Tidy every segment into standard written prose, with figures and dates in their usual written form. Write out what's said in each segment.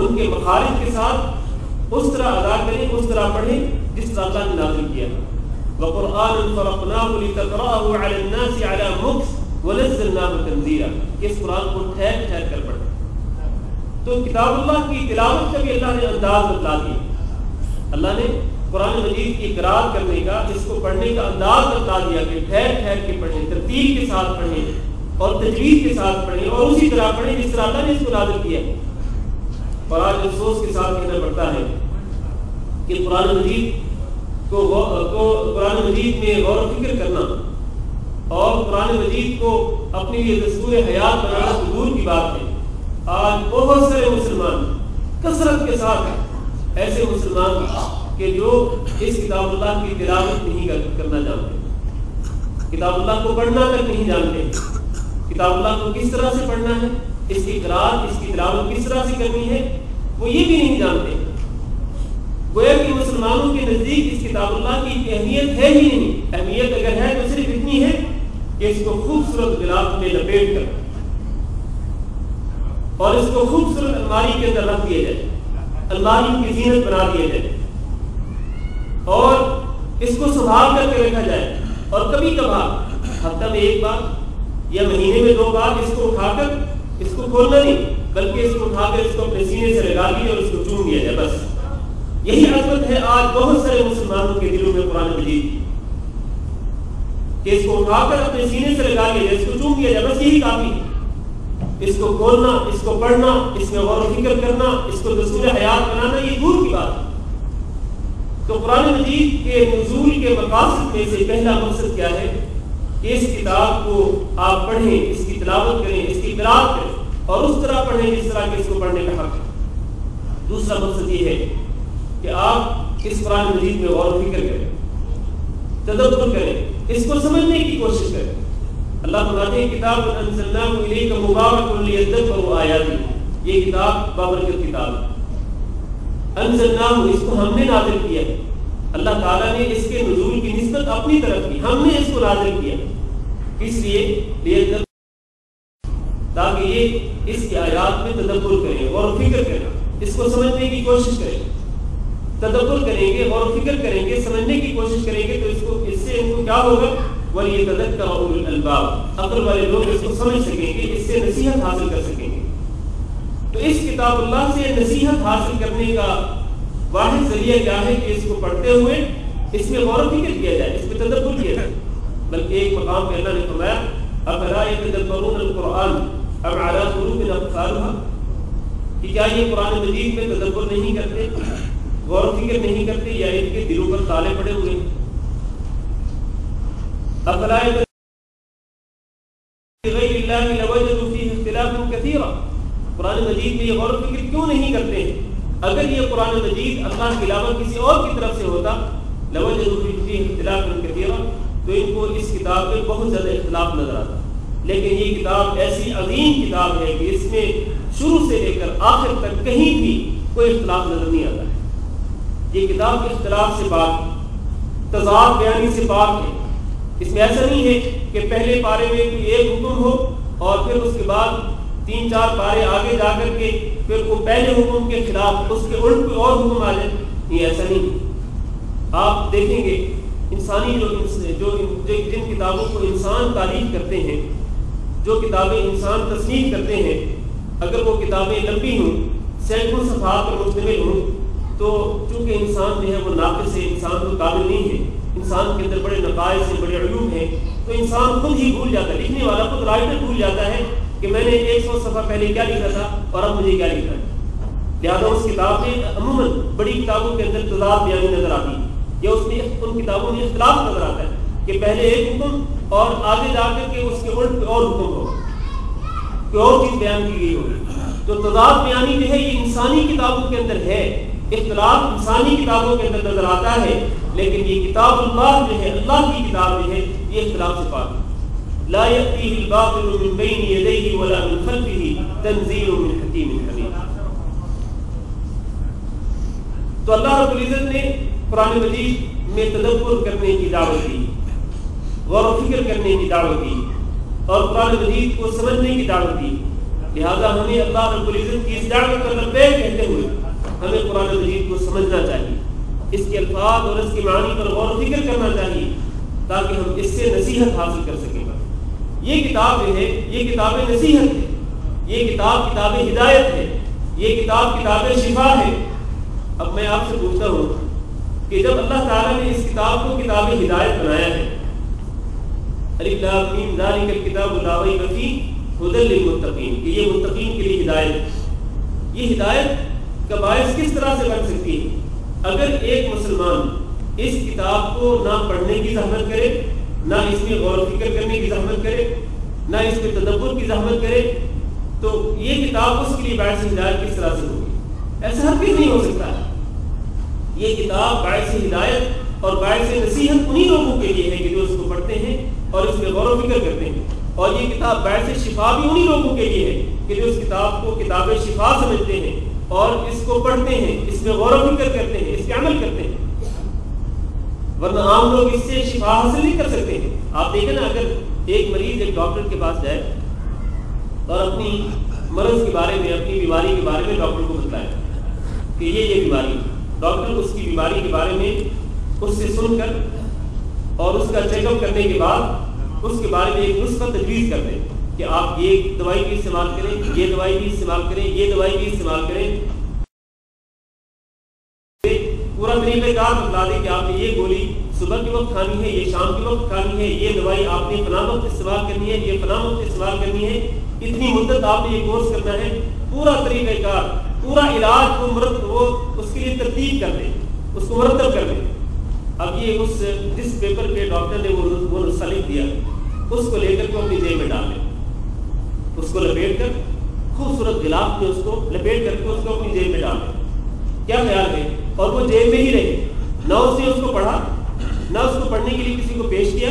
ان کے مخارج کے ساتھ اس طرح ادا کریں، اس طرح پڑھیں جس طرح اللہ نے نازل کیا. وَقُرْآنًا فَرَقْنَاهُ لِتَقْرَأَهُ عَلَى النَّاسِ عَلَى مُكْثٍ وَنَزَّلْنَاهُ تَنزِيلًا. اس قرآن کو ٹھہر ٹھہر کر پڑھیں. تو کتاب اللہ کی تلاوت کا بھی اللہ نے انداز بتلا دیا. اللہ نے قرآن مجید کی قرأت کرنے کا، اس کو پڑھنے کا انداز بتلا دیا کہ ٹھہر ٹھہر کے پڑھیں، ترتیب کے ساتھ پڑھیں اور تجوید کے ساتھ پڑھیں اور اسی طرح پڑھیں جس طرح اللہ نے اس کو نازل کیا. اور آج افسوس کے ساتھ کہنا پڑتا ہے کہ قرآن مجید قرآن مجید میں غور و فکر کرنا اور قرآن مجید کو اپنے لیے دستور حیات بنانا تو دور کی بات ہے. آج بہت سارے مسلمان کثرت کے ساتھ ایسے مسلمان کہ جو اس کتاب اللہ کی تلاوت نہیں کرنا جانتے، کتاب اللہ کو پڑھنا تک نہیں جانتے، کتاب اللہ کو کس طرح سے پڑھنا ہے، اس کی قرأت، اس کی تلاوت کس طرح سے کرنی ہے، وہ یہ بھی نہیں جانتے. گویا کہ مسلمانوں کے نزدیک اس کتاب اللہ کی اہمیت ہے ہی نہیں. اہمیت اگر ہے تو صرف اتنی ہے کہ اس کو خوبصورت غلاف میں لپیٹ کر اور اس کو خوبصورت الماری کے اندر رکھ دیا جائے، الماری کی زینت بنا دیا جائے اور اس کو سنبھال کر کے رکھا جائے. اور کبھی کبھار ہفتہ میں ایک بار یا مہینے میں 2 بار اس کو اٹھا کر اس کو کھولنا نہیں بلکہ اس کو اٹھا کر اس کو اپنے سینے سے لگا دیا اور اس کو چوم دیا جائے. بس یہی عظمت ہے آج بہت سارے مسلمانوں کے دلوں میں قرآن مجید کہ اس کو اٹھا کر اپنے سینے سے لگا لیا جائے، اس کو چوم دیا جائے، بس یہی کافی ہے. اس کو کھولنا، اس کو پڑھنا، اس میں غور و فکر کرنا، اس کو دستور حیات بنانا یہ دور کی بات ہے. تو قرآن مجید کے نزول کے مقاصد میں سے پہلا مقصد کیا ہے کہ اس کتاب کو آپ پڑھیں، اس کی تلاوت کریں، اس کی قرأت کریں اور اس طرح پڑھیں جس طرح کہ اس کو پڑھنے کا حق ہے. دوسرا مقصد یہ ہے کہ آپ اس قرآن مجید میں غور و فکر کریں، تدبر کریں، اس کو سمجھنے کی کوشش کریں. اللہ فرماتے ہیں کتاب انزلناہ الیک مبارک لیدبروا آیاتہ، یہ کتاب بابرکت کتاب ہے. انزلناہ، اس کو ہم نے نازل کیا ہے. اللہ تعالیٰ نے اس کے نزول کی نسبت اپنی طرف کی، ہم نے اس کو نازل کیا. اس لیے تاکہ یہ اس کی آیات میں تدبر کریں، غور و فکر کریں، اس کو سمجھنے کی کوشش کریں. تدبر کریں گے، غور و فکر کریں گے، سمجھنے کی کوشش کریں گے تو اس سے ان کو کیا ہوگا؟ وَلِيَتَذَكَّرَ أُولُو الْأَلْبَابِ، عقل والے لوگ اس کو سمجھ سکیں گے، اس سے نصیحت حاصل کر سکیں گے. تو اس کتاب اللہ سے نصیحت حاصل کرنے کا واحد ذریعہ کیا ہے کہ اس کو پڑھتے ہوئے اس میں غور و فکر کیا جائے، اس پہ تدبر کیا جائے. بلکہ ایک مقام پہ اللہ نے فرمایا أَفَلَا يَتَدَبَّرُونَ الْقُرْآنَ أَمْ عَلَىٰ قُلُوبٍ أَقْفَالُهَا، کہ کیا یہ قرآن مجید میں تدبر نہیں کرتے، غور و فکر نہیں کرتے یا ان کے دلوں پر تالے پڑے ہوئے. أَفَلَا يَتَدَبَّرُونَ غَيْرِ اللَّهِ لَوَجَدُوا فِيهِ اخْتِلَافًا كَثِيرًا، قرآن مجید میں یہ غور و فکر کیوں نہیں کرتے؟ اگر یہ قرآن مجید اللہ کے علاوہ کسی اور کی طرف سے ہوتا لَوَجَدُوا فِيهِ اخْتِلَافًا كَثِيرًا، تو ان کو اس کتاب میں بہت زیادہ اختلاف نظر آتا. لیکن یہ کتاب ایسی عظیم کتاب ہے کہ اس میں شروع سے لے کر آخر تک کہیں بھی کوئی اختلاف نظر نہیں آتا ہے. یہ کتاب اختلاف سے پاک ہے، تضاد بیانی سے پاک ہے. اس میں ایسا نہیں ہے کہ پہلے پارے میں کوئی ایک حکم ہو اور پھر اس کے بعد 3-4 پارے آگے جا کر کے پھر وہ پہلے حکم کے خلاف اس کے الٹ کوئی اور حکم آ جائے. یہ ایسا نہیں ہے. آپ دیکھیں گے انسانی جن کتابوں کو انسان تعریف کرتے ہیں، جو کتابیں انسان تصنیف کرتے ہیں، اگر وہ کتابیں لمبی ہوں، سینکڑوں صفحات پر مشتمل ہوں، تو چونکہ انسان جو ہے وہ ناقص ہے، انسان تو قابل نہیں ہے، انسان کے اندر بڑے نقائص ہیں، بڑے عیوب ہیں، تو انسان خود ہی بھول جاتا ہے، لکھنے والا خود رائٹر بھول جاتا ہے کہ میں نے 100 صفحہ پہلے کیا لکھا تھا اور اب مجھے کیا لکھنا ہے. لہٰذا اس کتاب میں عموماً بڑی کتابوں کے اندر تضاد بیانی نظر آتی ہے، یا اس میں ان کتابوں میں اختلاف نظر آتا ہے کہ پہلے ایک حکم اور آگے جا کر کے اس کے الٹ اور حکم ہو، کوئی اور چیز بیان کی گئی ہوگی. تو تضاد بیانی جو ہے یہ انسانی کتابوں کے اندر ہے، اختلاف انسانی کتابوں کے اندر نظر آتا ہے، لیکن یہ کتاب اللہ جو ہے، اللہ کی کتاب جو ہے، یہ اختلاف سے پاک ہے. لا يأتيه الباطل من بين يديه ولا من خلفه تنزيل من حكيم حميد. تو اللہ رب العزت نے قرآن مجید میں تدبر کرنے کی دعوت دی، غور و فکر کرنے کی دعوت دی اور قرآن مجید کو سمجھنے کی دعوت دی. لہذا ہمیں اللہ رب العزت کی اس دعوت پر لبیک کہتے ہوئے ہمیں قرآن مجید کو سمجھنا چاہیے، اس کے الفاظ اور اس کے معنی پر غور و فکر کرنا چاہیے تاکہ ہم اس سے نصیحت حاصل کر سکیں۔ یہ کتاب جو ہے یہ کتاب نصیحت ہے، یہ کتاب ہدایت ہے، یہ کتاب شفا ہے۔ اب میں آپ سے پوچھتا ہوں کہ جب اللہ تعالیٰ نے اس کتاب کو کتاب ہدایت بنایا ہے، الف لام میم ذالک الکتاب لا ریب فیہ ھدی للمتقین، کہ یہ متقین کے لیے ہدایت ہے۔ یہ ہدایت کا باعث کس طرح سے بن سکتی ہے؟ اگر ایک مسلمان اس کتاب کو نہ پڑھنے کی زحمت کرے، نہ اس میں غور و فکر کرنے کی زحمت کرے، نہ اس میں تدبر کی زحمت کرے، تو یہ کتاب اس کے لیے باعث ہدایت کس طرح سے ہوگی؟ ایسا ہرگز نہیں ہو سکتا ہے۔ یہ کتاب باعث ہدایت اور باعث نصیحت انہی لوگوں کے لیے ہے کہ جو اس کو پڑھتے ہیں اور اس میں غور و فکر کرتے ہیں، اور یہ کتاب باعث شفا بھی انہی لوگوں کے لیے ہے کہ جو اس کتاب کو کتاب شفا سمجھتے ہیں اور اس کو پڑھتے ہیں، اس میں غور و فکر کرتے ہیں، اس پہ عمل کرتے ہیں۔ ورنہ عام لوگ اس سے شفا حاصل نہیں کر سکتے ہیں۔ آپ دیکھیں نا، اگر ایک مریض ایک ڈاکٹر کے پاس جائے اور اپنی مرض کے بارے میں، اپنی بیماری کے بارے میں ڈاکٹر کو بتائے کہ یہ بیماری ہے، ڈاکٹر اس کی بیماری کے بارے میں اس سے سن کر اور اس کا چیک اپ کرنے کے بعد اس کے بارے میں ایک نسخہ تجویز کر دیں کہ آپ یہ دوائی بھی استعمال کریں، یہ دوائی بھی استعمال کریں، یہ دوائی بھی استعمال کریں، پورا طریقہ کار بتلا دیں کہ آپ نے یہ گولی صبح کے وقت کھانی ہے، یہ شام کے وقت کھانی ہے، یہ دوائی آپ نے فلاں وقت استعمال کرنی ہے، یہ فلاں وقت استعمال کرنی ہے، اتنی مدت آپ نے یہ کورس کرنا ہے، پورا طریقہ کار، پورا علاج کو وہ اس کے لیے ترتیب کر دیں، اس کو مرتب کر دیں۔ اب یہ جس پیپر پہ ڈاکٹر نے وہ نسخہ لکھ دیا، اس کو لے کر کے اپنی جیب میں ڈال دیں، اس کو لپیٹ کر خوبصورت غلاف میں اس کو لپیٹ کر کے اس کو اپنی جیب میں ڈال دیں۔ کیا خیال ہے؟ اور وہ جیب میں ہی رہے، نہ اس نے اس کو پڑھا، نہ اس کو پڑھنے کے لیے کسی کو پیش کیا،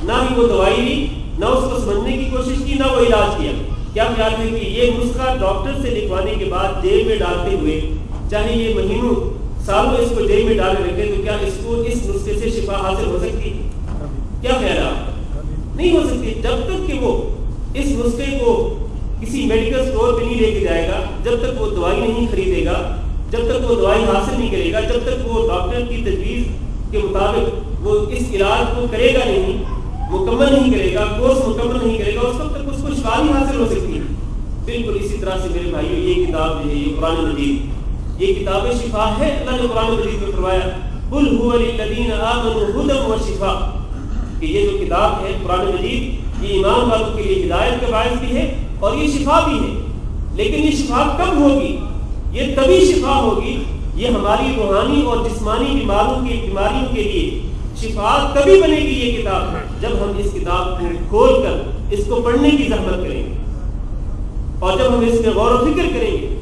نہ ہی وہ دوائی لی، نہ اس کو سمجھنے کی کوشش کی، نہ وہ علاج کیا۔ کیا خیال ہے کہ یہ نسخہ ڈاکٹر سے لکھوانے کے بعد جیب میں ڈالتے ہوئے، چاہے یہ مہینوں سالوں اس کو جیب میں ڈالے رکھے، تو کیا اس کو اس نسخے سے شفا حاصل ہو سکتی؟ کیا خیال ہے؟ نہیں ہو سکتی۔ جب تک کہ وہ اس نسخے کو کسی میڈیکل اسٹور پہ نہیں لے کے جائے گا، جب تک وہ دوائی نہیں خریدے گا، جب تک وہ دوائی حاصل نہیں کرے گا، جب تک وہ ڈاکٹر کی تجویز کے مطابق وہ اس علاج کو کرے گا نہیں، مکمل نہیں کرے گا، کورس مکمل نہیں کرے گا، اس وقت تک اس کو شفا نہیں حاصل ہو سکتی۔ بالکل اسی طرح سے میرے بھائیو، یہ کتاب جو ہے، یہ قرآن مجید، یہ کتاب شفا ہے۔ اللہ نے قرآن مجید میں فرمایا قل هو للذین آمنوا ھدی وشفاء، کہ یہ جو کتاب ہے قرآن مجید، یہ ایمان والوں کے لیے ہدایت کا باعث بھی ہے اور یہ شفا بھی ہے۔ لیکن یہ شفا کب ہوگی؟ یہ تبھی شفا ہوگی، یہ ہماری روحانی اور جسمانی بیماریوں کے لیے شفا تبھی بنے گی یہ کتاب، جب ہم اس کتاب کو کھول کر اس کو پڑھنے کی زحمت کریں گے اور جب ہم اس میں غور و فکر کریں گے۔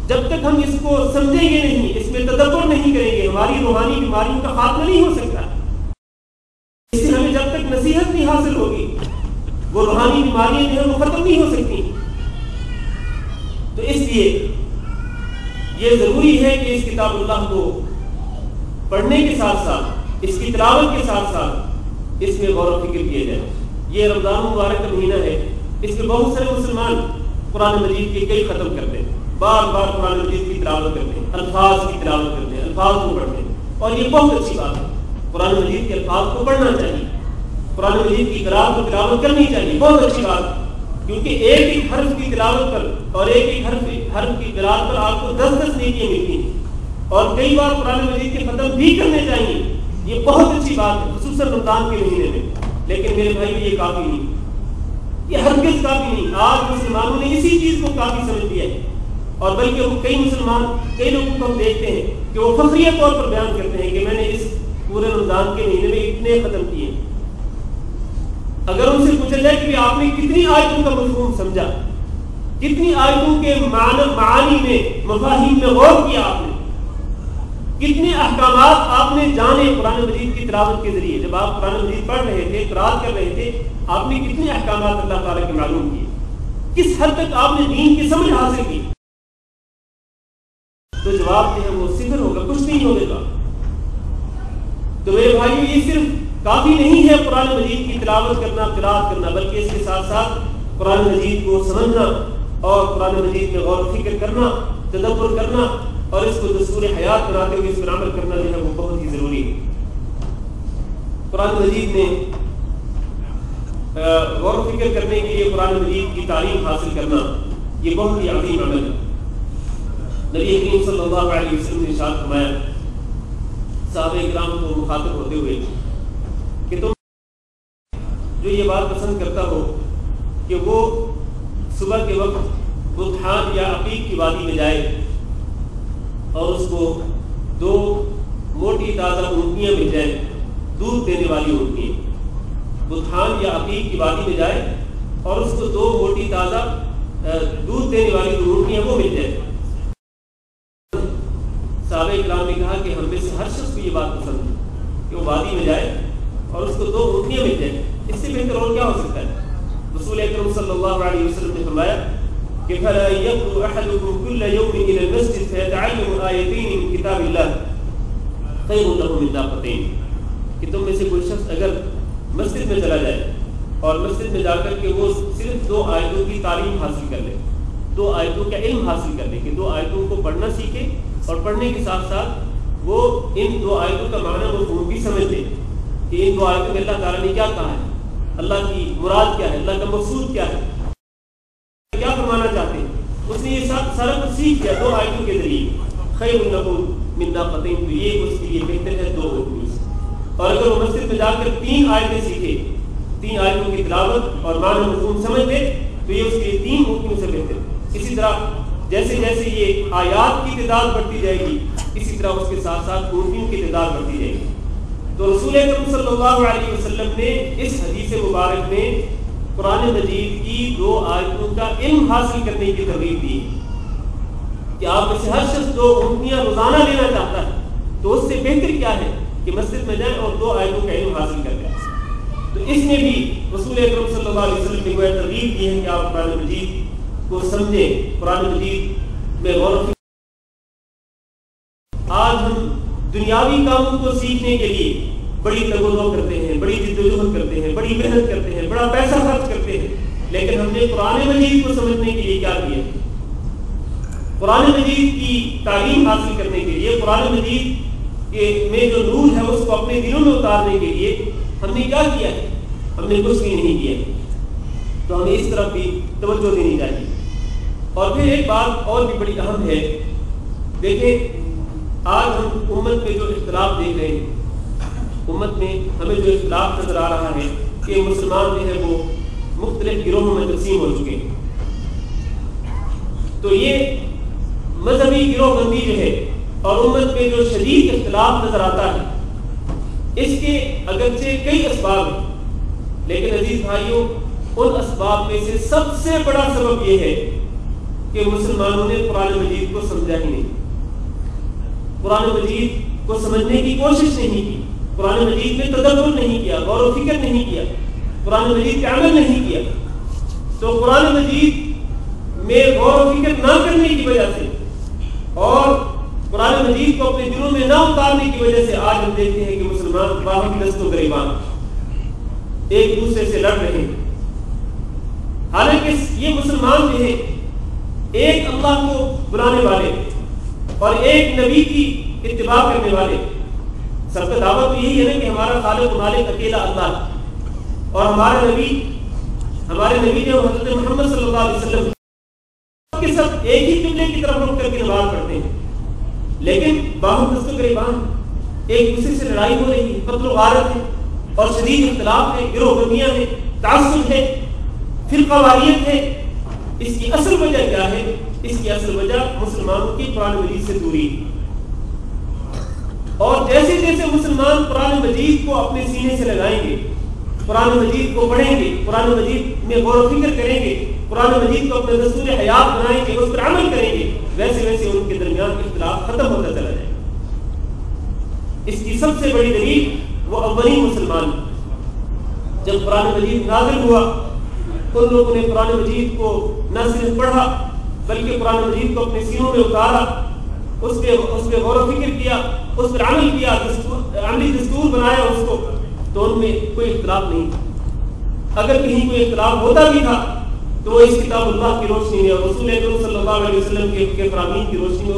جب تک ہم اس کو سمجھیں گے نہیں، اس میں تدبر نہیں کریں گے، ہماری روحانی بیماریوں کا خاتمہ نہیں ہو سکتا۔ اس سے ہمیں جب تک نصیحت نہیں حاصل ہوگی، وہ روحانی بیماریاں جو ہیں وہ ختم نہیں ہو سکتی۔ تو اس لیے یہ ضروری ہے کہ اس کتاب اللہ کو پڑھنے کے ساتھ ساتھ، اس کی تلاوت کے ساتھ ساتھ اس میں غور و فکر کیا جائے۔ یہ رمضان مبارک کا مہینہ ہے، اس میں بہت سارے مسلمان قرآن مجید کے کئی ختم کرتے ہیں، بار بار قرآن مجید کی تلاوت کرتے ہیں، الفاظ کی تلاوت کرتے ہیں، الفاظ کو پڑھتے ہیں، اور یہ بہت اچھی بات ہے۔ قرآن مجید کے الفاظ کو پڑھنا چاہیے، قرآن مجید کی قرآن کو تلاوت کرنی چاہیے، بہت اچھی بات ہے، کیونکہ ایک ایک حرف کی تلاوت پر اور ایک ایک حرف کی قرآن پر آپ کو 10 نیکیاں ملتی ہیں، اور کئی بار قرآن مجید کے ختم بھی کرنے چاہیے۔ یہ بہت اچھی بات ہے، خصوصاً رمضان کے مہینے میں۔ لیکن میرے بھائی، یہ کافی نہیں، یہ ہرگز کافی نہیں۔ آج مسلمانوں نے اسی چیز کو کافی سمجھ لیا ہے، اور بلکہ وہ کئی لوگوں کو ہم دیکھتے ہیں کہ وہ فخریہ طور پر بیان کرتے ہیں کہ میں نے اس پورے رمضان کے مہینے میں اتنے ختم کیے۔ اگر ان سے پوچھا جائے کہ آپ نے کتنی آیتوں کا مفہوم سمجھا، کتنی آیتوں کے معانی میں، مفاہیم میں غور کیا آپ نے، کتنے احکامات آپ نے جانے قرآن مجید کی تلاوت کے ذریعے، جب آپ قرآن مجید پڑھ رہے تھے، قرات کر رہے تھے، آپ نے کتنے احکامات اللہ تعالیٰ کے معلوم کیے، کس حد تک آپ نے دین کی سمجھ حاصل کی؟ تو جواب جو ہے وہ صفر ہوگا، کچھ نہیں ہوگا۔ تو میرے بھائیو، یہ صرف کافی نہیں ہے قرآن مجید کی تلاوت کرنا، قرات کرنا، بلکہ اس کے ساتھ ساتھ قرآن مجید کو سمجھنا اور قرآن مجید میں غور و فکر کرنا، تدبر کرنا، اور اس کو دستور حیات بناتے ہوئے اس پر عمل کرنا جو ہے وہ بہت ہی ضروری ہے۔ قرآن مجید میں غور و فکر کرنے کے لیے قرآن مجید کی تعلیم حاصل کرنا یہ بہت ہی عظیم عمل ہے۔ نبی کریم صلی اللہ علیہ وسلم نے ارشاد فرمایا صحابہ کرام کو مخاطب ہوتے ہوئے کہ تم جو یہ بات پسند کرتا ہو کہ وہ صبح کے وقت بطحان یا عقیق کی وادی میں جائے اور اس کو 2 موٹی تازہ اونٹنیاں مل جائیں، دودھ دینے والی اونٹنیاں، بطحان یا عقیق کی وادی میں جائے اور اس کو 2 موٹی تازہ دودھ دینے والی اونٹنیاں وہ مل جائیں۔ صحابہ کرام نے کہا کہ ہم میں سے ہر شخص کو یہ بات پسند ہے کہ وہ وادی میں جائے اور اس کو 2 اونٹنیاں مل جائیں، اس سے بہتر اور کیا ہو سکتا ہے؟ رسول اکرم صلی اللہ علیہ وسلم نے فرمایا کہ فَلَا يَقْرُ أَحَدُكُمْ كُلَّ يَوْمٍ إِلَى الْمَسْجِدِ فَيَتَعَلَّمُ آيَتَيْنِ مِنْ كِتَابِ اللَّهِ خَيْرٌ لَهُ مِنْ نَاقَتَيْنِ کہ تم میں سے کوئی شخص اگر مسجد میں چلا جائے اور مسجد میں جا کر کے وہ صرف 2 آیتوں کی تعلیم حاصل کر لے، 2 آیتوں کا علم حاصل کر لے کہ 2 آیتوں کو پڑھنا سیکھے اور پڑھنے کے ساتھ ساتھ وہ ان 2 آیتوں کا معنی مفہوم بھی سمجھ لے کہ ان 2 آیتوں میں اللہ تعالیٰ نے کیا کہا ہے، اللہ کی مراد کیا ہے، اللہ کا مقصود کیا ہے، کیا فرمانا چاہتے ہیں، اس نے یہ سارا کچھ سیکھ کیا 2 آیتوں کے ذریعے، خیر لہ من ناقتین، تو یہ اس کے لیے بہتر ہے 2 اونٹنی سے۔ اور اگر وہ مسجد میں جا کر 3 آیتیں سیکھے، 3 آیتوں کی تلاوت اور معنی مفہوم سمجھ لے تو یہ اس کے لیے 3 اونٹنیوں سے بہتر ہے۔ اسی طرح جیسے جیسے یہ آیات کی تعداد بڑھتی جائے گی اسی طرح اس کے ساتھ ساتھ اونٹنیوں کی تعداد بڑھتی جائے گی۔ تو رسول اکرم صلی اللہ علیہ وسلم نے اس حدیث مبارک میں قرآن مجید کی 2 آیتوں کا علم حاصل کرنے کی ترغیب دی کہ آپ میں سے ہر شخص 2 اونٹنیاں روزانہ لینا چاہتا ہے تو اس سے بہتر کیا ہے کہ مسجد میں جائیں اور 2 آیتوں کا علم حاصل کر لیں۔ تو اس نے بھی رسول اکرم صلی اللہ علیہ وسلم نے کوئی ترغیب دی ہے کہ آپ قرآن مجید کو سمجھیں، قرآن مجید میں غور و فکر۔ آج ہم دنیاوی کاموں کو سیکھنے کے لیے بڑی تگ و دو کرتے ہیں، بڑی جدوجہد کرتے ہیں، بڑی محنت کرتے ہیں، بڑا پیسہ خرچ کرتے ہیں، لیکن ہم نے قرآن مجید کو سمجھنے کے لیے کیا کیا؟ قرآن مجید کی تعلیم حاصل کرنے کے لیے، قرآن مجید میں جو نور ہے اس کو اپنے دلوں میں اتارنے کے لیے ہم نے کیا کیا ہے؟ ہم نے کچھ بھی نہیں کیا۔ تو ہمیں اس طرف بھی توجہ دینی چاہیے۔ اور پھر ایک بات اور بھی بڑی اہم ہے، دیکھیں آج ہم امت میں جو اختلاف دیکھ رہے ہیں، امت میں ہمیں جو اختلاف نظر آ رہا ہے کہ مسلمان جو ہے وہ مختلف گروہوں میں تقسیم ہو چکے ہیں، تو یہ مذہبی گروہ بندی جو ہے اور امت میں جو شدید اختلاف نظر آتا ہے اس کے اگرچہ کئی اسباب ہیں، لیکن عزیز بھائیوں ان اسباب میں سے سب سے بڑا سبب یہ ہے کہ مسلمانوں نے قرآن مجید کو سمجھا ہی نہیں، قرآن مجید کو سمجھنے کی کوشش نہیں کی، قرآن مجید میں تدبر نہیں کیا، غور و فکر نہیں کیا، قرآن مجید کا عمل نہیں کیا۔ تو قرآن مجید میں غور و فکر نہ کرنے کی وجہ سے اور قرآن مجید کو اپنے دلوں میں نہ اتارنے کی وجہ سے آج ہم دیکھتے ہیں کہ مسلمان باہم دست و گریبان ایک دوسرے سے لڑ رہے ہیں، حالانکہ یہ مسلمان جو ہے ایک اللہ کو بلانے والے اور ایک نبی کی اتباع کرنے والے، سب کا دعوت تو یہی ہے نا کہ ہمارا خالق و مالک اکیلا اللہ ہے اور ہمارے نبی جو حضرت محمد صلی اللہ علیہ وسلم کے سب ایک ہی قبلے کی طرف رخ کر کے نماز پڑھتے ہیں، لیکن باہم دست و گریبان ایک دوسرے سے لڑائی ہو رہی ہے، قتل و غارت ہے اور شدید اختلاف ہے، گروہ بندیاں ہیں، تعصب ہے، فرقہ واریت ہے۔ اس کی اصل وجہ کیا ہے؟ اس کی اصل وجہ مسلمانوں کی قرآن مجید سے دوری، اور جیسے جیسے مسلمان قرآن مجید کو اپنے سینے سے لگائیں گے، قرآن مجید کو پڑھیں گے، قرآن مجید میں غور و فکر کریں گے، قرآن مجید کو اپنے دستور حیات بنائیں گے، اس پر عمل کریں گے، ویسے ویسے ان کے درمیان اختلاف ختم ہوتا چلا جائے گا۔ اس کی سب سے بڑی دلیل وہ اولین مسلمان جب قرآن مجید نازل ہوا ان لوگوں نے قرآن مجید کو نہ صرف پڑھا بلکہ قرآن مجید کو اپنے سینوں میں اتارا، اس پہ غور و فکر کیا، اس پر عمل کیا، عملی دستور بنایا اس کو، تو ان میں کوئی اختلاف نہیں تھا۔ اگر کہیں کوئی اختلاف ہوتا بھی تھا تو وہ اس کتاب اللہ کی روشنی میں اور رسول اکرم صلی اللہ علیہ وسلم کے فرامین کی روشنی میں